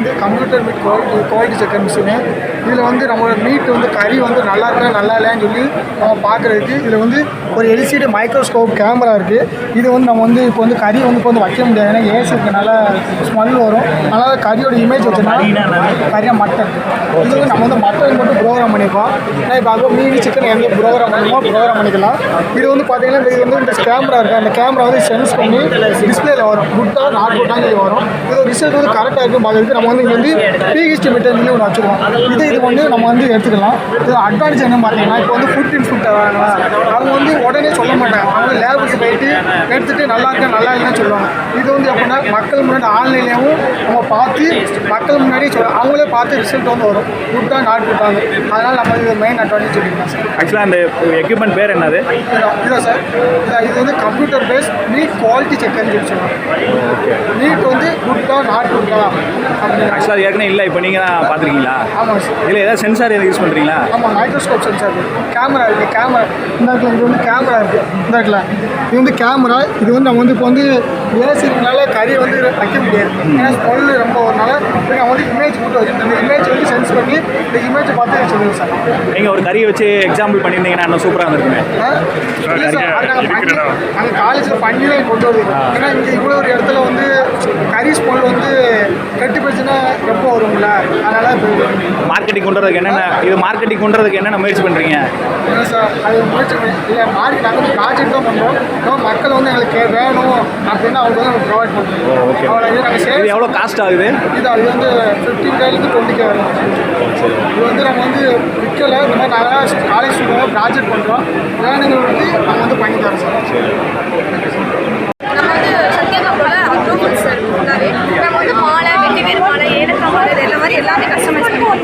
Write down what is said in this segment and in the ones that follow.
வந்து computer meet quality checker machine. இதில் வந்து நம்மளோட மீட் வந்து கறி வந்து நல்லா இருக்கா நல்லா இல்லைன்னு சொல்லி நம்ம பார்க்குறதுக்கு இதில் வந்து ஒரு எல்சிடி மைக்ரோஸ்கோப் கேமரா இருக்குது. இது வந்து நம்ம வந்து இப்போ வந்து கறி வந்து இப்போ வந்து வைக்க முடியாது, ஏன்னா ஏசி இருக்கனால ஸ்மெல் வரும். அதனால் கறியோட இமேஜ் வச்சோன்னா கறியாக மட்டன் இது வந்து நம்ம வந்து மட்டன் மட்டும் ப்ரோக்ராம் பண்ணியிருக்கோம். ஏன்னா இப்போ அதுவும் மீன் சிக்கன் எங்கே ப்ரோக்ராம் பண்ணிக்கலாம். இது வந்து பார்த்தீங்கன்னா இது வந்து இந்த கேமரா இருக்குது, அந்த கேமரா வந்து சென்ஸ் பண்ணி டிஸ்பிளேல வரும், குட்டாக நாட் குட்டாங்க வரும். இது ரிசல்ட் வந்து கரெக்டாக இருக்கும் பார்க்குறதுக்கு. நம்ம வந்து இங்கே வந்து பிஹெச்டி மீட்டர் சொல்லி ஒன்று வச்சுருக்கோம். இது வந்து நம்ம வந்து எடுத்துக்கலாம். இது அட்வான்டேஜ் என்ன பார்த்தீங்கன்னா இப்போ வந்து ஃபுட் இன்ஸ்பெக்டர் வராங்களா, அவங்க வந்து உடனே சொல்ல மாட்டாங்க, அவங்க லேபுக்கு போயிட்டு எடுத்துகிட்டு நல்லா இருக்கா நல்லா இல்லைன்னு சொல்லுவாங்க. இது வந்து எப்படின்னா மக்கள் முன்னாடி ஆன்லைன்லேயும் நம்ம பார்த்து மக்கள் முன்னாடி அவங்களே பார்த்து ரிசல்ட் வந்து வரும், குட்டாக நாட் குட்டாங்க. அதனால் நம்ம இது மெயின் அட்வான்டேஜ் சொல்லிக்கலாம் சார். ஆக்சுவலாக அந்த எக்யூப்மெண்ட் பேர் என்னது? இல்லை சார், இது வந்து கம்ப்யூட்டர் பேஸ் மீட் குவாலிட்டி செக்கர்னு சொல்லி சொல்லுவாங்க. மீட் வந்து குட்டா நாட் குட்டா அப்படின்னு. ஆக்சுவலாக ஏற்கனவே இல்லை, இப்போ நீங்கள் தான் பார்த்துருக்கீங்களா? ஆமாம் சார். இதில் ஏதாவது சென்சார் எதுவும் யூஸ் பண்ணுறீங்களா? ஆமாம், மைக்ரோஸ்கோப் சென்சார் இருக்குது, கேமரா இருக்குது. கேமரா இந்த இடத்துல இது வந்து கேமரா இருக்குது, இந்த இடத்துல இது வந்து கேமரா. இது வந்து நம்ம வந்து இப்போ வந்து ஏசி இருக்கனால கறி வந்து வைக்க முடியாது, ஏன்னா ஸ்மெல் ரொம்ப வரனால நம்ம வந்து இமேஜ் மட்டும் வச்சு இந்த இமேஜ் வந்து சென்ஸ் பண்ணி இந்த இமேஜை பார்த்து சொல்லுங்கள் சார். நீங்கள் ஒரு கறியை வச்சு எக்ஸாம்பிள் பண்ணியிருந்தீங்கன்னா இன்னும் சூப்பராக இருந்திருக்குமே. இல்லை சார், அது நாங்கள் காலேஜில் பண்ணி தான் கொண்டு வருவோம். ஏன்னா இங்கே இவ்வளோ ஒரு இடத்துல வந்து கறி ஸ்மெல் வந்து கட்டி போச்சுன்னா எப்போ வரும்ல, அதனால் மார்க்கெட்டிங் கொண்டுறதுக்கு என்னென்ன முயற்சி பண்ணுறீங்க? இல்லை சார், அது முயற்சி இல்லை மார்க்கெட் நாங்கள் ப்ராஜெக்ட் தான் பண்ணுறோம். நம்ம மக்கள் வந்து எங்களுக்கு வேணும் அப்படின்னா அவங்க வந்து நம்ம ப்ரொவைட் பண்ணுறோம். ஓகே, அவ்வளோ இது எவ்வளோ காஸ்ட் ஆகுது? இது வந்து 15K to 20K வரும். இது வந்து நம்ம வந்து விற்கலை, இந்த மாதிரி நாங்கள் காலேஜ் ஸ்டூடெண்ட் ப்ராஜெக்ட் பண்ணுறோம். வேணுங்கிறது வந்து நம்ம வந்து பண்ணி தரோம் சார். நம்ம வந்து சத்யாகாப்போட அக்ரோபுல் சார் ஃபுல்லாகவே நம்ம வந்து மாலை, வெட்டிவேர் மாலை, ஏலக்காய் மாலை, இது மாதிரி எல்லாமே கஸ்டமைஸ் பண்ணுவோம்.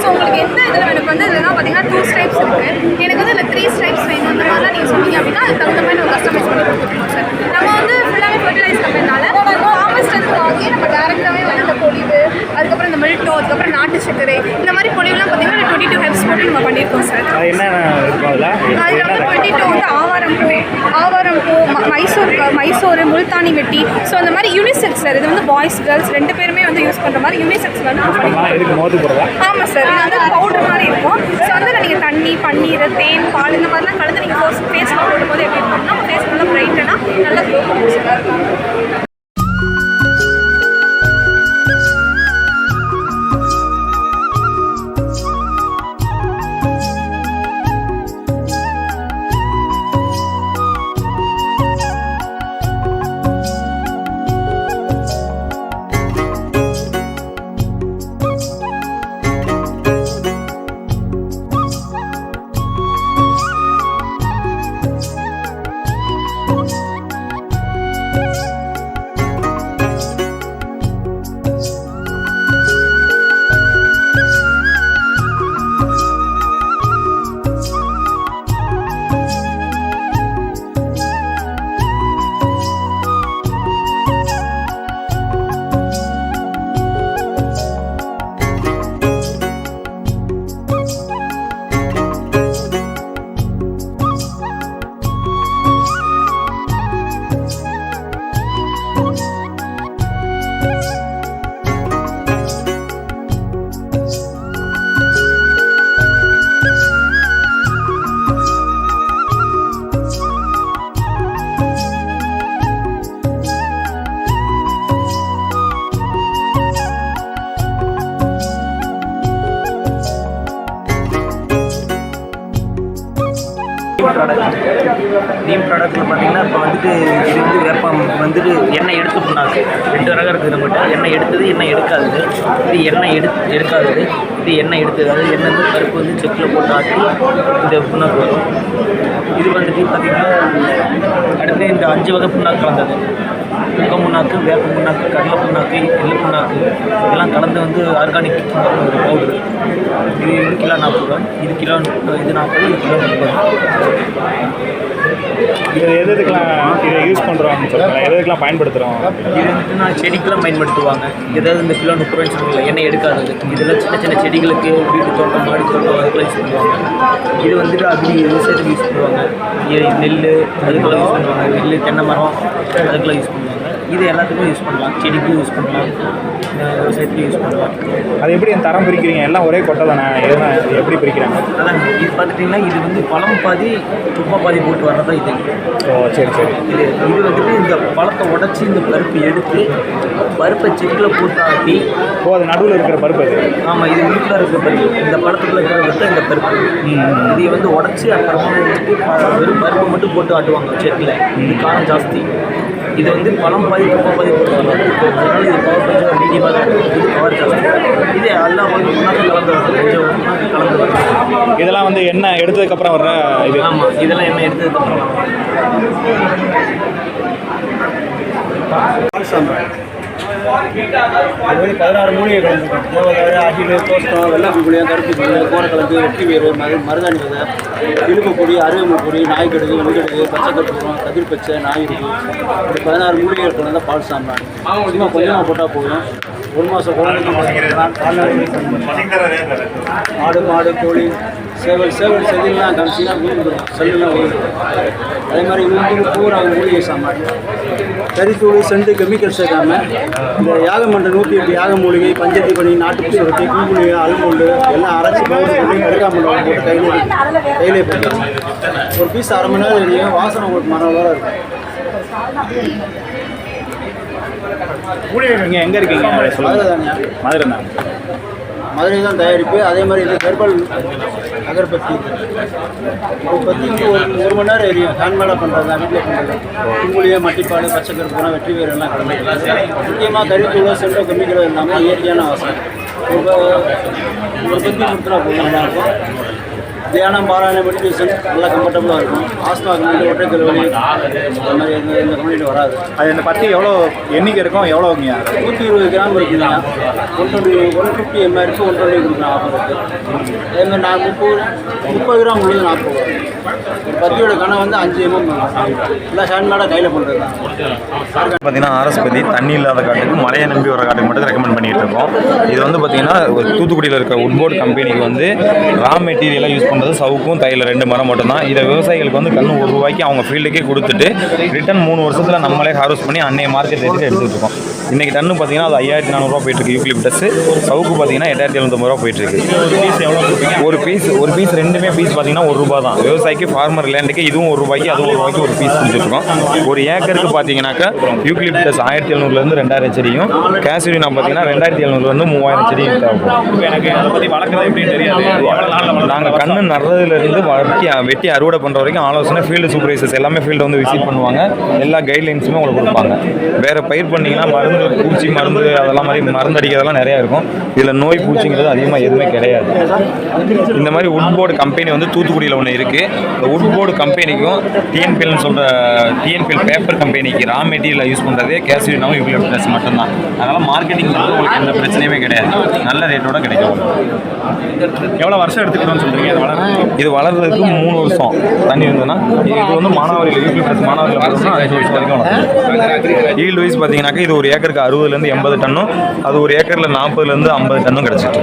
ஸோ உங்களுக்கு எந்த இதில் எனக்கு வந்து இதெல்லாம் பார்த்தீங்கன்னா 2 ஸ்ட்ரைப்ஸ் இருக்குது, எனக்கு வந்து இதில் 3 ஸ்ட்ரைப்ஸ் வேணும், இந்த மாதிரிலாம் நீங்கள் சொன்னீங்க அப்படின்னா அதுக்கு தகுந்த மாதிரி நம்ம கஸ்டமைஸ் பண்ணி கொடுத்துருக்கோம் சார். நம்ம வந்து ஃபுல்லாகவே ஃபெர்டிலைஸ் பண்ணுறதுனால ஃபார்மஸ்ட் வாங்கி நம்ம டேரெக்டாகவே வந்து இந்த பொலிவு, அதுக்கப்புறம் இந்த மில்ட்டோ, அதுக்கப்புறம் நாட்டு சர்க்கரை, இந்த மாதிரி பொலிவுலாம் பார்த்தீங்கன்னா 22 ஹெர்ப்ஸ் போட்டு நம்ம பண்ணியிருக்கோம் சார். என்னென்ன இருக்கும் அதில்? அதில் வந்து 22 வந்து ஆவாரம் பூ, மைசூர், முல்தானி வெட்டி. ஸோ அந்த மாதிரி யூனிசெக்ஸ் சார். இது வந்து பாய்ஸ் கேர்ள்ஸ் 2 பேருமே வந்து யூஸ் பண்ணுற மாதிரி யூனிசெக்ஸ் வந்து ஆமாம் சார். இது வந்து பவுடர் மாதிரி இருக்கும். ஸோ வந்து நீங்கள் தண்ணி, பன்னீர், தேன், பால் இந்த மாதிரிலாம் கலந்து நீங்கள் ஃபேஸில் போடும்போது எப்படி இருக்கும்னா ஃபேஸ் நல்லா பிரைட்டனாக நல்லா க்ளோ பண்ணும் சார். நீம் ப்ராடக்ட்டில் பார்த்தீங்கன்னா இப்போ வந்துட்டு இது வந்து வேப்பம் வந்துட்டு எண்ணெய் எடுத்து புண்ணாக்கு 2 ரகம் இருக்குது நம்மகிட்ட. எண்ணெய் எடுத்தது, எண்ணெய் எடுக்காதது. இது எண்ணெய் எடுக்காதது, இது எண்ணெய் எடுத்தது. அதாவது எண்ணெய் வந்து பருப்பு வந்து செக்கில் போட்டு ஆட்டி இந்த புண்ணாக்கு வரும். இது வந்துட்டு பார்த்திங்கன்னா அடுத்து இந்த 5 வகை புண்ணாக்கு கலந்தது. புங்க புண்ணாக்கு, வேப்ப புண்ணாக்கு, கடலை புண்ணாக்கு, எள்ளு புண்ணாக்கு இதெல்லாம் கலந்து வந்து ஆர்கானிக் ஒரு பவுட்ரு. இது கிலோ 40 ரூபா, இது 40, இது கிலோ 30. இது எதுக்கெல்லாம் இதை யூஸ் பண்ணுறோம்னு சொல்லுங்கள், எதுக்கெல்லாம் பயன்படுத்துகிறோம்? இது வந்து நான் செடிக்கெல்லாம் பயன்படுத்துவாங்க. ஏதாவது இந்த கிலோ 30 ரூபாய்ன்னு சொல்லுவாங்க, எண்ணெய் எடுக்காதது. இதெல்லாம் சின்ன சின்ன செடிகளுக்கு, வீட்டு தோட்டம், மாடி தோட்டம் அதுக்கெல்லாம் யூஸ் பண்ணுவாங்க. இது வந்துட்டு அது விவசாயத்துக்கு யூஸ் பண்ணுவாங்க. நெல் அதுக்கெல்லாம் யூஸ் பண்ணுவாங்க. நெல், தென்னை மரம் அதுக்கெல்லாம் யூஸ் பண்ணுவாங்க. இது எல்லாத்துக்கும் யூஸ் பண்ணலாம், செடிக்கும் யூஸ் பண்ணலாம், விவசாயத்துக்கும் யூஸ் பண்ணலாம். அது எப்படி அந்த தரம் பிரிக்கிறீங்க? எல்லாம் ஒரே கொட்டை தானே, எதுனா எப்படி பிரிக்கிறாங்க? அதான் இது பார்த்துட்டிங்கன்னா இது வந்து பழம் பாதி துப்பா பாதி போட்டு வர்றதா இது. ஓ சரி சரி. இது வந்துட்டு இந்த பழத்தை உடச்சி இந்த பருப்பு எடுத்து பருப்பை செக்கில் போட்டு ஆட்டி. ஓ அது நடுவில் இருக்கிற பருப்பு அது? ஆமாம், இது வீட்டில் இருக்கிற பருப்பு, இந்த பழத்துக்குள்ள இருக்கிறது தான் இந்த பருப்பு. இதை வந்து உடச்சி அப்புறமா வந்துட்டு வெறும் பருப்பை மட்டும் போட்டு ஆட்டுவாங்க செக்கில். இது காரம் ஜாஸ்தி. இது வந்து பழம் பாதி துப்பா பாதி போட்டு வர்றது. அதனால இது பவர் கொஞ்சம் மீடியமாக தான் இருக்கும். இது பவர் ஜாஸ்தி. இது எல்லாம் வந்து ஒன்றாக கலந்து கொஞ்சம் ஒன்றாக கலந்து வரும். இதெல்லாம் வந்து எண்ணெய் எடுத்ததுக்கப்புறம் வர்ற இது? ஆமாம், இதெல்லாம் எண்ணெய் எடுத்ததுக்கப்புறம் அது வந்து 16 மூலிகை கலந்துருக்கும். தேவதாரு, அகில், தோஸ்டம், வெள்ளாப்புக்குழியம், கருப்பு புளி, கோரக்கிழங்கு, வெட்டி வேறு, மருதாணி விதை, இழுப்பு பொடி, அருகம்புல் பொடி, நாய்க்கடுகு, வெண்கடுகு, பச்சை கற்பூரம், கதிர் பச்சை, நாயுருகு, இப்படி 16 மூலிகைகள் கலந்த பால் சாம்பிராணி. சும்மா கொஞ்சமாக போட்டால் போதும். 1 மாதம் குழந்தைங்க ஆடு, மாடு, கோழி, சேவல் செதிலாம் கமிச்சினா விழுந்துடும், செல்லுலாம் விழுந்துடும். அதே மாதிரி இவங்க பூரா மூலிகை சாமான், கறித்தூள், செண்டு, கெமிக்கல் சேர்க்காம இந்த யாகமன்ற 108 யாக மூலிகை, பஞ்சத்தி பணி, நாட்டு சுரட்டி, பூங்குழி, அல்முண்டு எல்லாம் அரைச்சி பவுடர் பண்ணி கடுக்காமண்டலம் போட்டு கையிலே போட்டுருவோம். ஒரு பீஸ் அரை மணி நேரம் எரியும். வாசனை உங்களுக்கு மனவளவாக இருக்கும். நீங்கள் எங்கே இருக்கீங்க? மதுரை தானே? மதுரை தான். மதுரை தான் தயாரிப்பு. அதே மாதிரி இது ஹெர்பல் அகர்பத்தி. ஒரு பத்திக்கு ஒரு மணி நேரம் எரியும். ஹேண்ட்மேடாக பண்ணுறது தான், வீட்டில் பண்ணுறது. புங்குழியை, மட்டிப்பாடு, பச்சை கருப்பூரம், வெற்றி வேறு எல்லாம் கலந்து. முக்கியமாக கறித்தூளோ, செண்டோ, கெமிக்கலோ இல்லாமல் இயற்கையான வாசனை. ஒரு பத்தி கொடுத்துனா போதும், நல்லாயிருக்கும். தியானம், பாராயணம், மெடிடேஷன் நல்லா கம்ஃபர்டபுளாக இருக்கும். ஆஸ்மாக்கு வந்து ஒற்றை தலைவலி அந்த மாதிரி இந்த கம்யூனிட்டி வராது. அது இந்த பத்தி எவ்வளோ எண்ணிக்கை இருக்கும்? எவ்வளோங்க? 120 கிராம் இருக்குங்க. 150 ml இருக்குது, 120 கொடுக்குறேன் ஆஃபர் இருக்குது. அதேமாதிரி நான் 30 கிராம் உள்ளது 40 ரூபா. ஒரு பத்தியோட கணம் வந்து 5 mm எல்லாம் ஹேண்ட்மேடாக கையில் பண்ணுறது தான். பார்த்தீங்கன்னா ஆர்எஸ்பதி தண்ணி இல்லாத காட்டுக்கு மழையை நம்பி வர காட்டுக்கு மட்டும் ரெக்கமெண்ட் பண்ணிகிட்டு இருக்கோம். இது வந்து பார்த்தீங்கன்னா தூத்துக்குடியில் இருக்க உட்போர்ட் கம்பெனிக்கு வந்து ரா மெட்டீரியலாக யூஸ் பண்ணுறது சவுக்கும் தையில் 2 மரம் மட்டும்தான். இதை விவசாயிகளுக்கு வந்து கன்று 1 ரூபாய்க்கு அவங்க ஃபீல்டுக்கே கொடுத்துட்டு ரிட்டன் 3 வருஷத்தில் நம்மளே ஹார்வெஸ்ட் பண்ணி அன்னைய மார்க்கெட் ரேட்டுக்கு எடுத்துகிட்டு இருக்கோம். இன்றைக்கி டன்னு பார்த்தீங்கன்னா அது 5400 போயிட்டுருக்கு யூக்லிப்டஸ். சவுக்கு பார்த்தீங்கன்னா 8750 போயிட்டுருக்கு. ஒரு பீஸ் ரெண்டுமே பீஸ் பார்த்தீங்கன்னா 1 ரூபா தான். விவசாயிக்கு ஃபார்மர் லேண்டுக்கு இதுவும் 1 ரூபாய்க்கு அதுவும் 1 ரூபாய்க்கு ஒரு பீஸ் கொடுத்துருக்கோம். ஒரு ஏக்கருக்கு பார்த்தீங்கன்னாக்கா யூக்லிப்டஸ் 1700 2,000 செடியும், கேசுரினா பார்த்தீங்கன்னா 2700 3000 செடியும் தேவைப்படும். எனக்கு அதை பற்றி வளர்க்குறது எப்படின்னு தெரியாது. நாங்கள் கண்ணு நடுறதுலேருந்து வெட்டி அறுவடை பண்ணுற வரைக்கும் ஆலோசனை ஃபீல்டு சூப்பர்வைசர்ஸ் எல்லாமே ஃபீல்டு வந்து விசிட் பண்ணுவாங்க. எல்லா கைட்லைன்ஸுமே உங்களுக்கு கொடுப்பாங்க. வேறு பயிர் பண்ணிங்கன்னா மருந்து, பூச்சி மருந்து அதெல்லாம் மாதிரி மருந்து அடிக்கிறதெல்லாம் நிறையா இருக்கும். இதில் நோய் பூச்சிங்கிறது அதிகமாக எதுவுமே கிடையாது. இந்த மாதிரி உட்போர்டு கம்பெனி வந்து தூத்துக்குடியில் ஒன்று இருக்குது. இந்த உட்போர்டு கம்பெனிக்கும் டிஎன்பிஎல்னு சொல்கிற டிஎன்பிஎல் பேப்பர் கம்பெனிக்கு ரா மெட்டீரியல் யூஸ் பண்ணுறதே கேசுரினாவும் யூக்லிப்டஸ் மட்டும்தான். அதனால் மார்க்கெட்டிங் வந்து உங்களுக்கு எந்த பிரச்சனையுமே கிடையாது. நல்ல ரேட்டோட கிடைக்கும். எவ்வளோ வருஷம் எடுத்துக்கணும்னு சொல்கிறீங்க? இது வளர்றதுக்கு 3 வருஷம் தண்ணி இருந்ததுன்னா, இது வந்து மானாவாரியில் யூக்லிப்டஸ் மானாவாரியில் வளர்றதுனா 5 வருஷம் வரைக்கும் வளரும். ஈல்டு வைஸ் பார்த்தீங்கன்னாக்கா இது ஒரு ஏக்கருக்கு 60 to 80 டன்னும், அது ஒரு ஏக்கரில் 40 to 50 டன்னும் கிடச்சிட்டு.